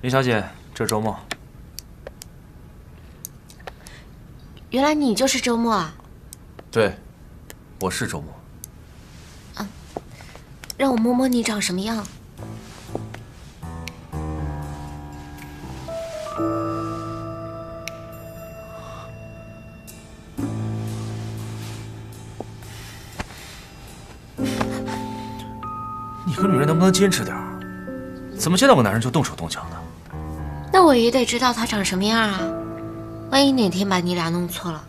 林小姐，这周末。原来你就是周末啊？对，我是周末。让我摸摸你长什么样。你个女人能不能坚持点儿？怎么见到个男人就动手动脚的？那我也得知道他长什么样啊，万一哪天把你俩弄错了。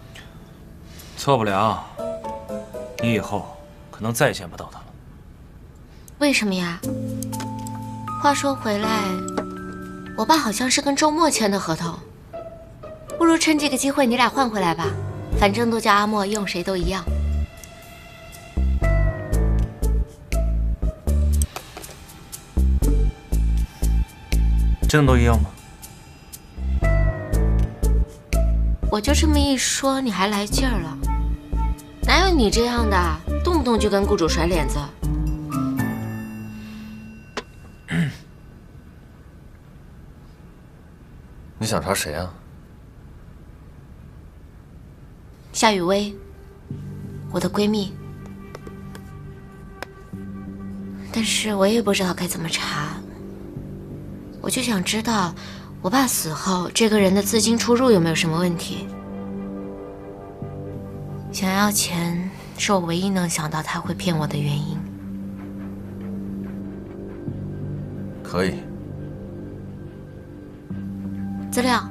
错不了，你以后可能再也见不到他了。为什么呀？话说回来，我爸好像是跟周末签的合同，不如趁这个机会你俩换回来吧，反正都叫阿莫，用谁都一样。真的都一样吗？我就这么一说，你还来劲儿了？哪有你这样的，动不动就跟雇主甩脸子？你想查谁啊？夏雨薇，我的闺蜜。但是我也不知道该怎么查。我就想知道，我爸死后这个人的资金出入有没有什么问题。想要钱是我唯一能想到他会骗我的原因。可以。资料。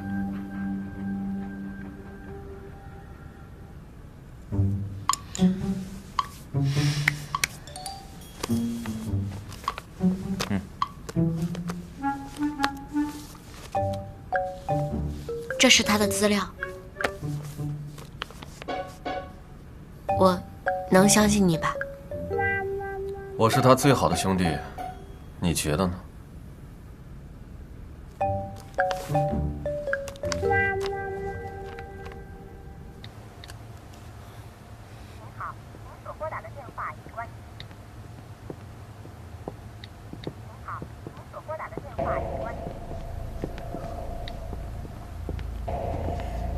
这是他的资料，我能相信你吧？我是他最好的兄弟，你觉得呢？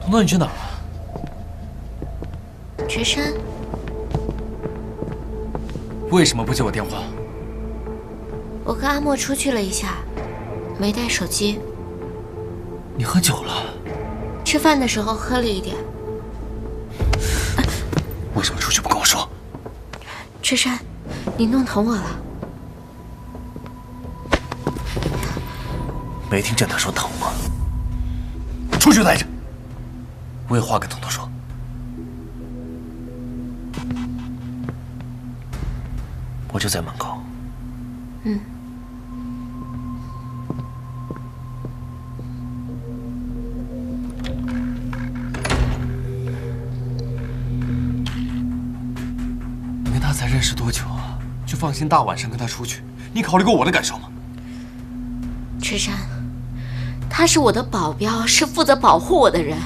彤彤，你去哪儿了？池山，为什么不接我电话？我跟阿莫出去了一下，没带手机。你喝酒了？吃饭的时候喝了一点。为什么出去不跟我说？池山，你弄疼我了。没听见他说疼吗？出去待着。我有话跟彤彤说。我就在门口。嗯。你跟他才认识多久啊？就放心大晚上跟他出去？你考虑过我的感受吗？池山，他是我的保镖，是负责保护我的人，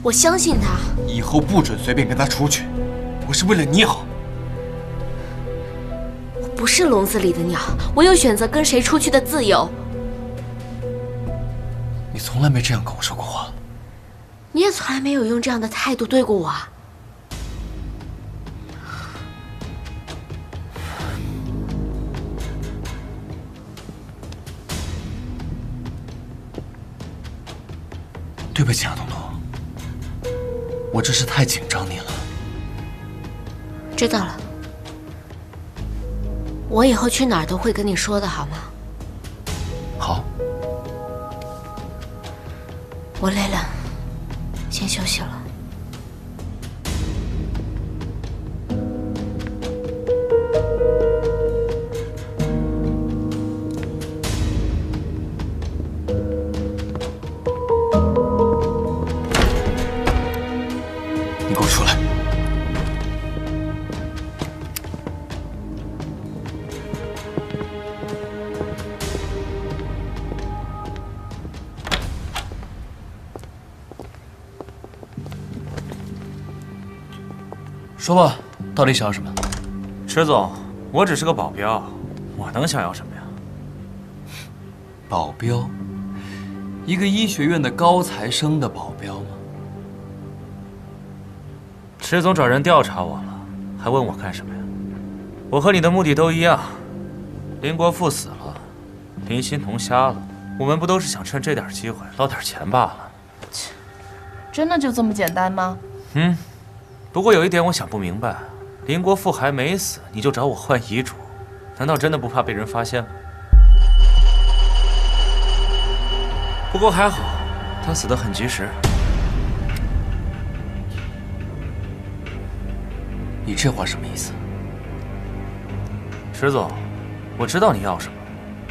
我相信他。以后不准随便跟他出去，我是为了你好。我不是笼子里的鸟，我有选择跟谁出去的自由。你从来没这样跟我说过话。你也从来没有用这样的态度对过我啊。对不起啊，彤彤，我这是太紧张你了。知道了，我以后去哪儿都会跟你说的，好吗？好。我累了，先休息了。你给我出来！说吧，到底想要什么？池总，我只是个保镖，我能想要什么呀？保镖？一个医学院的高材生的保镖吗？池总找人调查我了，还问我干什么呀？我和你的目的都一样，林国富死了，林欣彤瞎了，我们不都是想趁这点机会捞点钱罢了？真的就这么简单吗？不过有一点我想不明白，林国富还没死，你就找我换遗嘱，难道真的不怕被人发现吗？不过还好，他死得很及时。你这话什么意思？石总，我知道你要什么，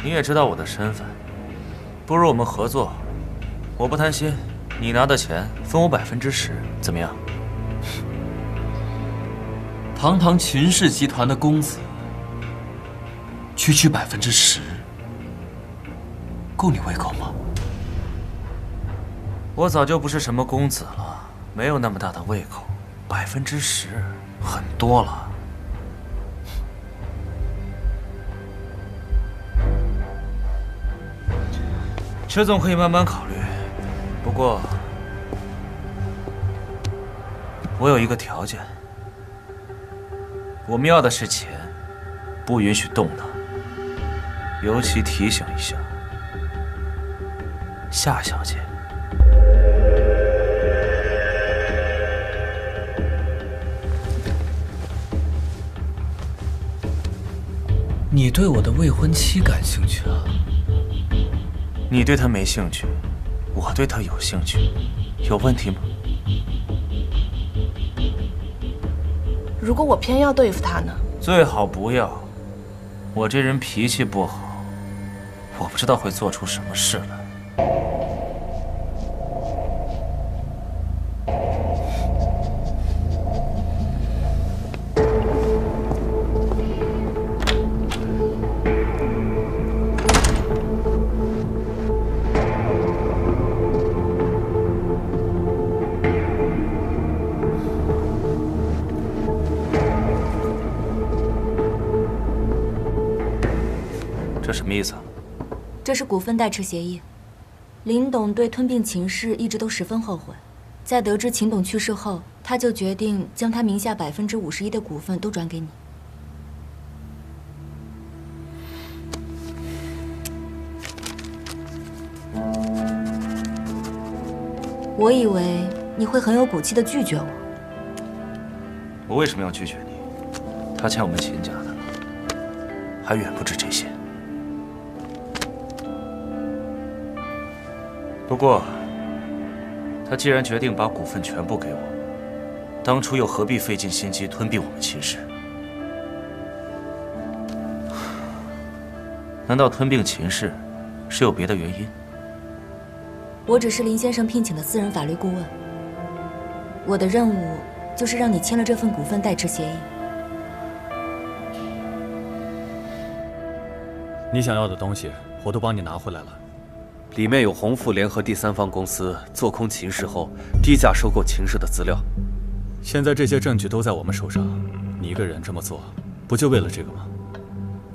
你也知道我的身份，不如我们合作，我不贪心，你拿的钱分我10%，怎么样？堂堂秦氏集团的公子，区区10%，够你胃口吗？我早就不是什么公子了，没有那么大的胃口，10%很多了。池总可以慢慢考虑，不过我有一个条件，我们要的是钱，不允许动它。尤其提醒一下夏小姐。你对我的未婚妻感兴趣啊？你对她没兴趣，我对她有兴趣，有问题吗？如果我偏要对付他呢？最好不要。我这人脾气不好，我不知道会做出什么事来。这什么意思啊？这是股份代持协议。林董对吞并秦氏一直都十分后悔，在得知秦董去世后，他就决定将他名下51%的股份都转给你。我以为你会很有骨气的拒绝我。我为什么要拒绝你？他欠我们秦家的，还远不止这些。不过，他既然决定把股份全部给我，当初又何必费尽心机吞并我们秦氏？难道吞并秦氏是有别的原因？我只是林先生聘请的私人法律顾问，我的任务就是让你签了这份股份代持协议。你想要的东西我都帮你拿回来了，里面有宏富联合第三方公司做空秦氏后低价收购秦氏的资料。现在这些证据都在我们手上，你一个人这么做，不就为了这个吗？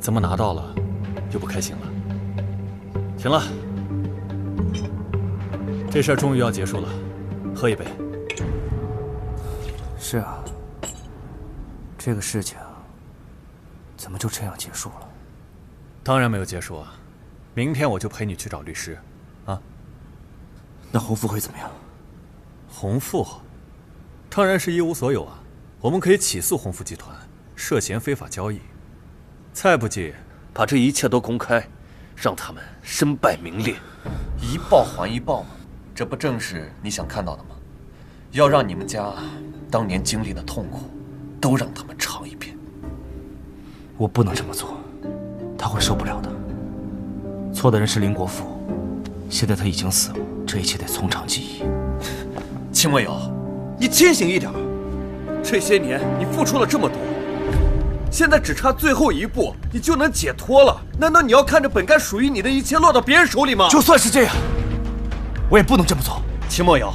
怎么拿到了又不开心了？行了，这事儿终于要结束了，喝一杯。是啊，这个事情怎么就这样结束了？当然没有结束啊，明天我就陪你去找律师，啊。那洪富会怎么样？洪富，当然是一无所有啊。我们可以起诉洪富集团涉嫌非法交易，再不济把这一切都公开，让他们身败名裂。一报还一报嘛，这不正是你想看到的吗？要让你们家当年经历的痛苦，都让他们尝一遍。我不能这么做，他会受不了的。错的人是林国富，现在他已经死了，这一切得从长计议。秦莫瑶，你清醒一点，这些年你付出了这么多，现在只差最后一步，你就能解脱了。难道你要看着本该属于你的一切落到别人手里吗？就算是这样，我也不能这么做。秦莫瑶，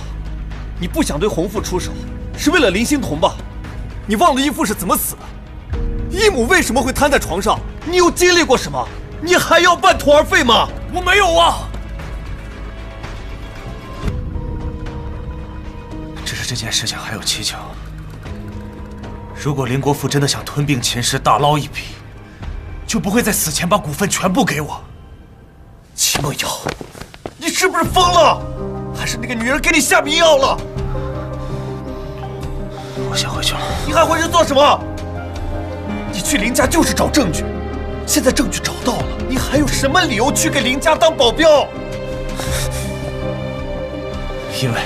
你不想对洪富出手，是为了林欣彤吧？你忘了义父是怎么死的？义母为什么会瘫在床上？你有经历过什么？你还要半途而废吗？我没有啊！这件事情还有蹊跷。如果林国富真的想吞并秦氏大捞一笔，就不会在死前把股份全部给我。齐梦瑶，你是不是疯了？还是那个女人给你下迷药了？我先回去了。你还回去做什么？你去林家就是找证据，现在证据找到了，你还有什么理由去给林家当保镖？因为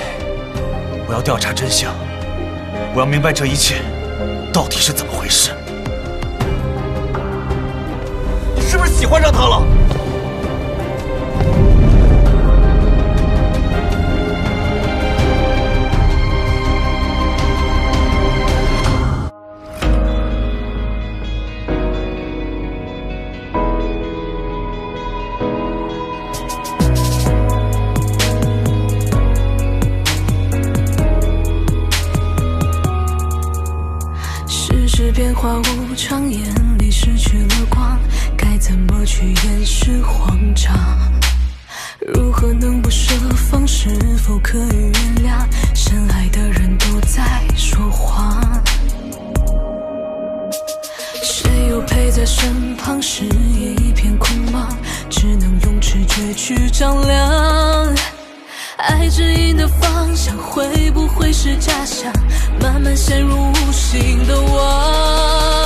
我要调查真相，我要明白这一切到底是怎么回事。你是不是喜欢上他了？变化无常，眼里失去了光，该怎么去掩饰慌张？如何能不设防？是否可以原谅？深爱的人都在说谎，谁又陪在身旁？是一片空茫，只能用直觉去丈量。爱指引的方向会不会是假象？慢慢陷入无形的网。